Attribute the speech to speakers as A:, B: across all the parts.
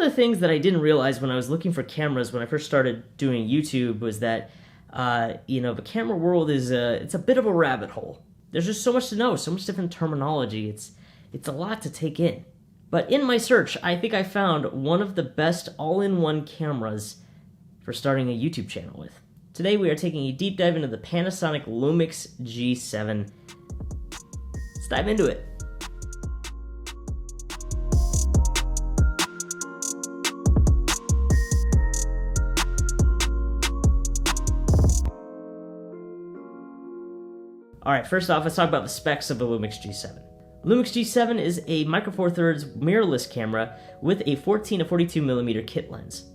A: of the things that I didn't realize when I was looking for cameras when I first started doing YouTube was that, the camera world is it's a bit of a rabbit hole. There's just so much to know, so much different terminology. It's a lot to take in. But in my search, I think I found one of the best all-in-one cameras for starting a YouTube channel with. Today we are taking a deep dive into the Panasonic Lumix G7. Let's dive into it. Alright, first off, let's talk about the specs of the Lumix G7. Lumix G7 is a micro four thirds mirrorless camera with a 14 to 42mm kit lens.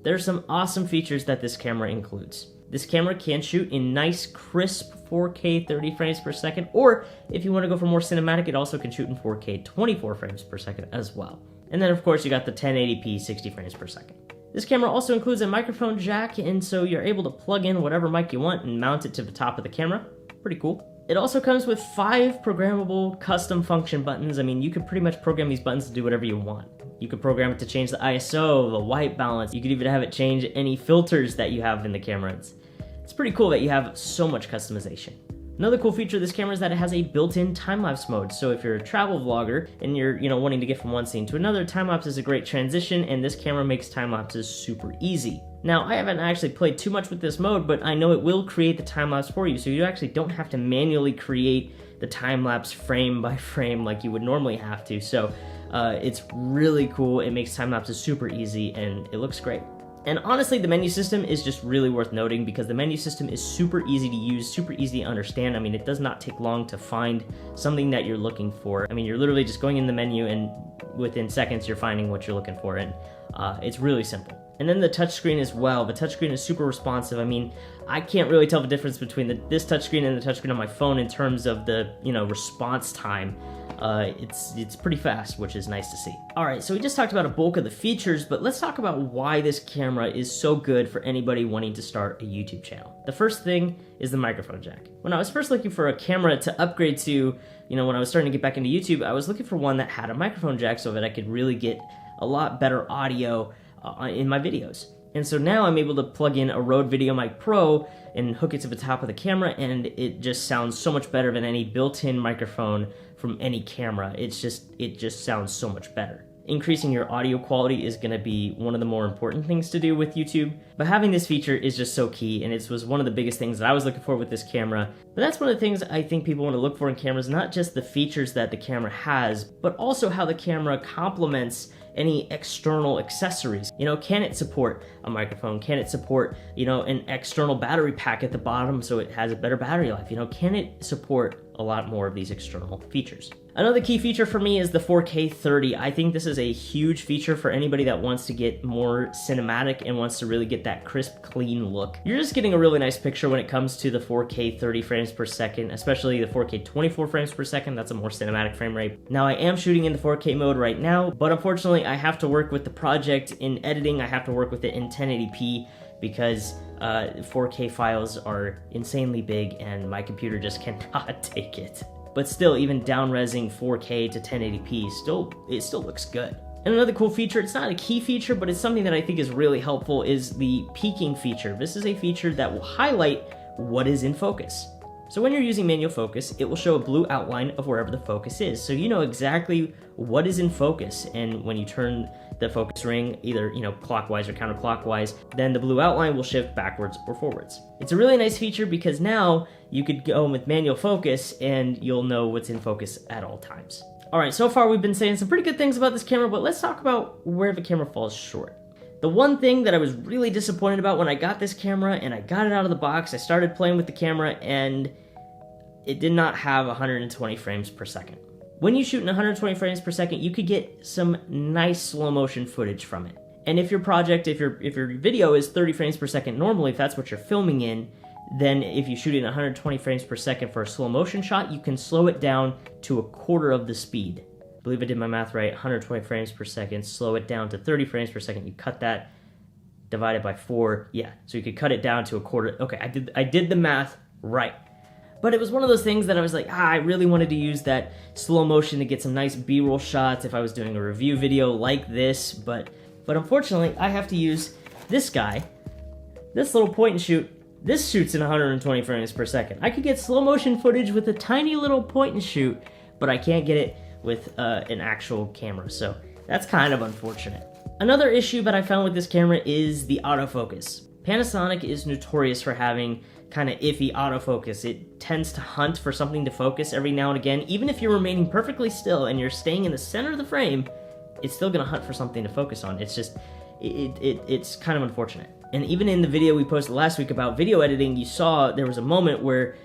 A: There are some awesome features that this camera includes. This camera can shoot in nice, crisp 4K 30 frames per second, or if you want to go for more cinematic, it also can shoot in 4K 24 frames per second as well. And then of course you got the 1080p 60 frames per second. This camera also includes a microphone jack, and so you're able to plug in whatever mic you want and mount it to the top of the camera. Pretty cool. It also comes with 5 programmable custom function buttons. I mean, you could pretty much program these buttons to do whatever you want. You could program it to change the ISO, the white balance. You could even have it change any filters that you have in the camera. It's pretty cool that you have so much customization. Another cool feature of this camera is that it has a built-in time-lapse mode. So if you're a travel vlogger and you're, wanting to get from one scene to another, time-lapse is a great transition, and this camera makes time-lapses super easy. Now, I haven't actually played too much with this mode, but I know it will create the time-lapse for you, so you actually don't have to manually create the time-lapse frame by frame like you would normally have to. So it's really cool. It makes time-lapses super easy, and it looks great. And honestly, the menu system is just really worth noting because the menu system is super easy to use, super easy to understand. I mean, it does not take long to find something that you're looking for. I mean, you're literally just going in the menu and within seconds you're finding what you're looking for, and it's really simple. And then the touchscreen as well. The touchscreen is super responsive. I mean, I can't really tell the difference between this touchscreen and the touchscreen on my phone in terms of the, response time. It's pretty fast, which is nice to see. Alright, so we just talked about a bulk of the features, but let's talk about why this camera is so good for anybody wanting to start a YouTube channel. The first thing is the microphone jack. When I was first looking for a camera to upgrade to, when I was starting to get back into YouTube, I was looking for one that had a microphone jack so that I could really get a lot better audio in my videos. And so now I'm able to plug in a Rode VideoMic Pro and hook it to the top of the camera, and it just sounds so much better than any built-in microphone from any camera. It just sounds so much better. Increasing your audio quality is going to be one of the more important things to do with YouTube, but having this feature is just so key, and it was one of the biggest things that I was looking for with this camera. But that's one of the things I think people want to look for in cameras, not just the features that the camera has, but also how the camera complements any external accessories. Can it support a microphone? Can it support, an external battery pack at the bottom so it has a better battery life? Can it support a lot more of these external features? Another key feature for me is the 4K 30. I think this is a huge feature for anybody that wants to get more cinematic and wants to really get that crisp, clean look. You're just getting a really nice picture when it comes to the 4K 30 frames per second, especially the 4K 24 frames per second. That's a more cinematic frame rate. Now, I am shooting in the 4K mode right now, but unfortunately, I have to work with the project in editing. I have to work with it in 1080p because 4K files are insanely big and my computer just cannot take it. But still, even down-resing 4K to 1080p, it still looks good. And another cool feature, it's not a key feature, but it's something that I think is really helpful, is the peaking feature. This is a feature that will highlight what is in focus. So when you're using manual focus, it will show a blue outline of wherever the focus is. So you know exactly what is in focus, and when you turn the focus ring, either clockwise or counterclockwise, then the blue outline will shift backwards or forwards. It's a really nice feature because now you could go with manual focus and you'll know what's in focus at all times. Alright, so far we've been saying some pretty good things about this camera, but let's talk about where the camera falls short. The one thing that I was really disappointed about when I got this camera and I got it out of the box, I started playing with the camera and it did not have 120 frames per second. When you shoot in 120 frames per second, you could get some nice slow motion footage from it. And if your project, if your video is 30 frames per second normally, if that's what you're filming in, then if you shoot it in 120 frames per second for a slow motion shot, you can slow it down to a quarter of the speed. I believe I did my math right, 120 frames per second, slow it down to 30 frames per second, you cut that, divide it by 4, yeah, so you could cut it down to a quarter. Okay, I did the math right. But it was one of those things that I was like, I really wanted to use that slow motion to get some nice B-roll shots if I was doing a review video like this, but But unfortunately, I have to use this guy, this little point and shoot. This shoots in 120 frames per second. I could get slow motion footage with a tiny little point and shoot, but I can't get it with an actual camera, so that's kind of unfortunate. Another issue that I found with this camera is the autofocus. Panasonic is notorious for having kind of iffy autofocus. It tends to hunt for something to focus every now and again. Even if you're remaining perfectly still and you're staying in the center of the frame, it's still gonna hunt for something to focus on. It's just, it's kind of unfortunate. And even in the video we posted last week about video editing, you saw there was a moment where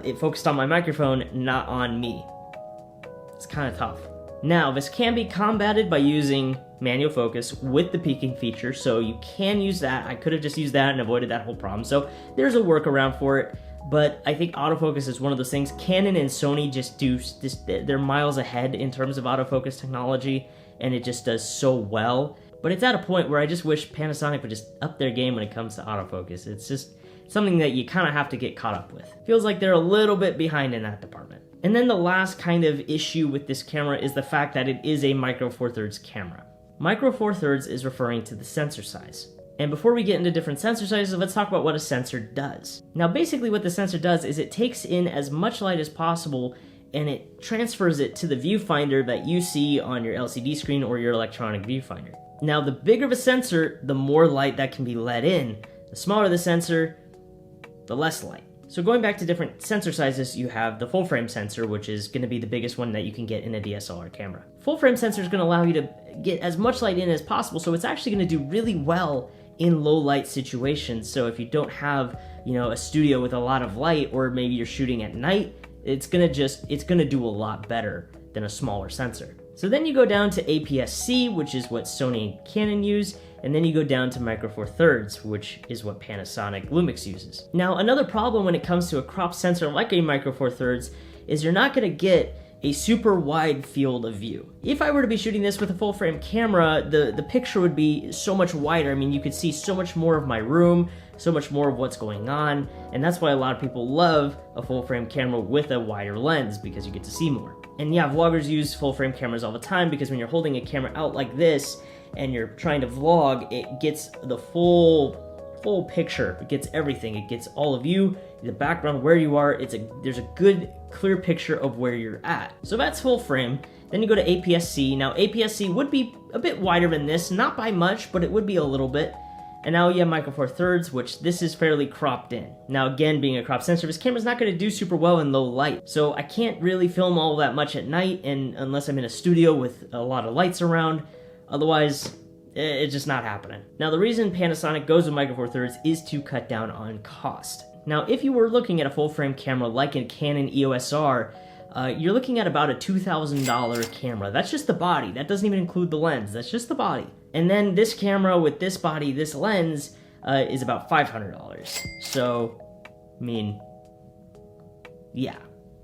A: it focused on my microphone, not on me. It's kind of tough. Now, this can be combated by using manual focus with the peaking feature, so you can use that. I could have just used that and avoided that whole problem, so there's a workaround for it. But I think autofocus is one of those things. Canon and Sony just do this, they're miles ahead in terms of autofocus technology, and it just does so well. But it's at a point where I just wish Panasonic would just up their game when it comes to autofocus. It's just something that you kind of have to get caught up with. Feels like they're a little bit behind in that department. And then the last kind of issue with this camera is the fact that it is a micro four thirds camera. Micro four thirds is referring to the sensor size. And before we get into different sensor sizes, let's talk about what a sensor does. Now basically what the sensor does is it takes in as much light as possible and it transfers it to the viewfinder that you see on your LCD screen or your electronic viewfinder. Now the bigger the sensor, the more light that can be let in. The smaller the sensor, the less light. So going back to different sensor sizes, you have the full frame sensor, which is going to be the biggest one that you can get in a DSLR camera. Full frame sensor is going to allow you to get as much light in as possible, so it's actually going to do really well in low light situations. So if you don't have, a studio with a lot of light, or maybe you're shooting at night, it's going to do a lot better than a smaller sensor. So then you go down to APS-C, which is what Sony and Canon use, and then you go down to micro four thirds, which is what Panasonic Lumix uses. Now, another problem when it comes to a crop sensor like a micro four thirds is you're not going to get a super wide field of view. If I were to be shooting this with a full frame camera, the picture would be so much wider. I mean, you could see so much more of my room, so much more of what's going on, and that's why a lot of people love a full frame camera with a wider lens, because you get to see more. And yeah, vloggers use full frame cameras all the time, because when you're holding a camera out like this and you're trying to vlog, it gets the full picture. It gets everything. It gets all of you, the background, where you are. There's a good, clear picture of where you're at. So that's full frame. Then you go to APS-C. Now APS-C would be a bit wider than this, not by much, but it would be a little bit. And now you have micro four thirds, which this is fairly cropped in. Now again, being a crop sensor, this camera's not going to do super well in low light. So I can't really film all that much at night, and unless I'm in a studio with a lot of lights around. Otherwise, it's just not happening. Now the reason Panasonic goes with micro four thirds is to cut down on cost. Now if you were looking at a full frame camera like a Canon EOS R, you're looking at about a $2,000 camera. That's just the body. That doesn't even include the lens. That's just the body. And then this camera with this body, this lens, is about $500. So, I mean, yeah.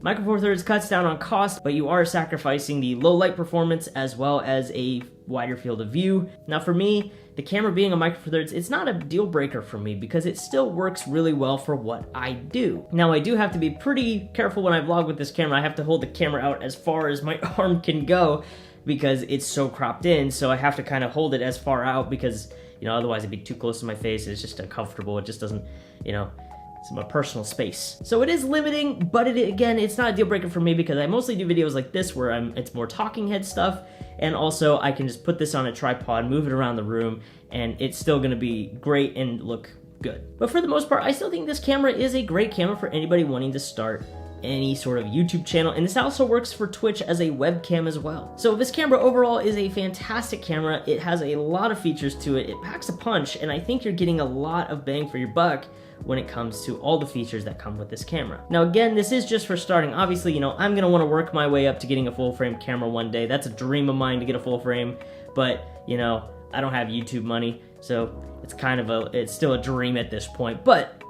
A: Micro four thirds cuts down on cost, but you are sacrificing the low light performance as well as a wider field of view. Now for me, the camera being a micro four thirds, it's not a deal breaker for me because it still works really well for what I do. Now I do have to be pretty careful when I vlog with this camera. I have to hold the camera out as far as my arm can go because it's so cropped in, so I have to kind of hold it as far out because, otherwise it'd be too close to my face. It's just uncomfortable. It just doesn't, it's my personal space. So it is limiting, but again, it's not a deal breaker for me because I mostly do videos like this where it's more talking head stuff, and also I can just put this on a tripod, move it around the room, and it's still gonna be great and look good. But for the most part, I still think this camera is a great camera for anybody wanting to start any sort of YouTube channel, and this also works for Twitch as a webcam as well. So this camera overall is a fantastic camera. It has a lot of features to it. It packs a punch, and I think you're getting a lot of bang for your buck when it comes to all the features that come with this camera. Now again, this is just for starting. Obviously, I'm gonna wanna work my way up to getting a full frame camera one day. That's a dream of mine to get a full frame, but I don't have YouTube money, so it's still a dream at this point, but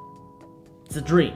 A: it's a dream.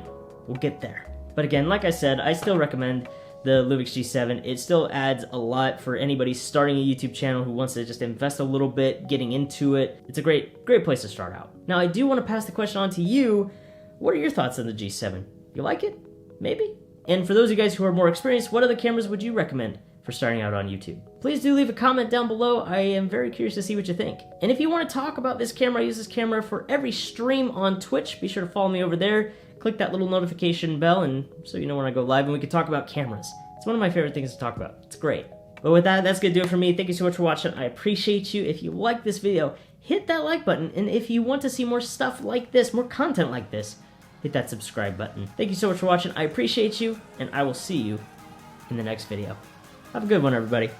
A: We'll get there. But again, like I said, I still recommend the Lumix G7. It still adds a lot for anybody starting a YouTube channel who wants to just invest a little bit, getting into it. It's a great place to start out. Now, I do want to pass the question on to you. What are your thoughts on the G7? You like it? Maybe? And for those of you guys who are more experienced, what other cameras would you recommend for starting out on YouTube. Please do leave a comment down below. I am very curious to see what you think. And if you want to talk about this camera, I use this camera for every stream on Twitch. Be sure to follow me over there. Click that little notification bell and so you know when I go live, and we can talk about cameras. It's one of my favorite things to talk about. It's great. But with that, that's going to do it for me. Thank you so much for watching. I appreciate you. If you like this video, hit that like button. And if you want to see more stuff like this, more content like this, hit that subscribe button. Thank you so much for watching. I appreciate you, and I will see you in the next video. Have a good one, everybody.